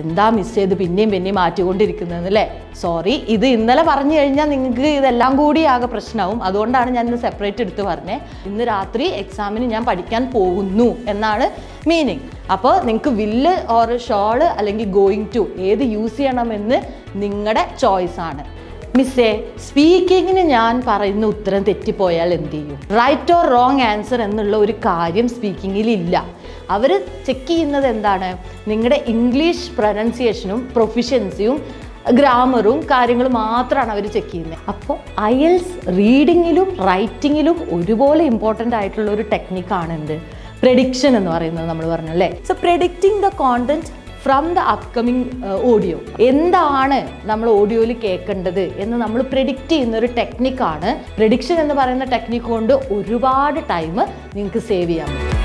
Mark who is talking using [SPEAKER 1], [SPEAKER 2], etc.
[SPEAKER 1] എന്താ മിസ് ചെയ്ത് പിന്നെയും മാറ്റിക്കൊണ്ടിരിക്കുന്നതെന്നല്ലേ? സോറി, ഇത് ഇന്നലെ പറഞ്ഞു കഴിഞ്ഞാൽ നിങ്ങൾക്ക് ഇതെല്ലാം കൂടി ആകെ പ്രശ്നമാവും. അതുകൊണ്ടാണ് ഞാൻ ഇന്ന് സെപ്പറേറ്റ് എടുത്ത് പറഞ്ഞത്. ഇന്ന് രാത്രി എക്സാമിന് ഞാൻ പഠിക്കാൻ പോകുന്നു എന്നാണ് മീനിങ്. അപ്പോൾ നിങ്ങൾക്ക് വില്ല് ഓർ ഷോള് അല്ലെങ്കിൽ ഗോയിങ് ടു ഏത് യൂസ് ചെയ്യണമെന്ന് നിങ്ങളുടെ ചോയ്സാണ്. മിസ്സേ, സ്പീക്കിങ്ങിന് ഞാൻ പറയുന്ന ഉത്തരം തെറ്റിപ്പോയാൽ എന്ത് ചെയ്യും? റൈറ്റ് ഓർ റോങ് ആൻസർ എന്നുള്ള ഒരു കാര്യം സ്പീക്കിങ്ങിൽ ഇല്ല. അവർ ചെക്ക് ചെയ്യുന്നത് എന്താണ്? നിങ്ങളുടെ ഇംഗ്ലീഷ് പ്രൊനൗൺസിയേഷനും പ്രൊഫിഷ്യൻസിയും ഗ്രാമറും കാര്യങ്ങളും മാത്രമാണ് അവർ ചെക്ക് ചെയ്യുന്നത്. അപ്പോൾ IELTS റീഡിങ്ങിലും റൈറ്റിങ്ങിലും ഒരുപോലെ ഇമ്പോർട്ടൻ്റ് ആയിട്ടുള്ള ഒരു ടെക്നിക്കാണ് എന്ത്? പ്രെഡിക്ഷൻ എന്ന് പറയുന്നത് നമ്മൾ പറഞ്ഞല്ലേ. So predicting the content from the upcoming audio. എന്താണ് നമ്മൾ ഓഡിയോയിൽ കേൾക്കേണ്ടത് എന്ന് നമ്മൾ പ്രെഡിക്റ്റ് ചെയ്യുന്ന ഒരു ടെക്നിക്കാണ്. പ്രെഡിക്ഷൻ എന്ന് പറയുന്ന ടെക്നിക്ക് കൊണ്ട് ഒരുപാട് ടൈം നിങ്ങൾക്ക് സേവ് ചെയ്യാൻ പറ്റും.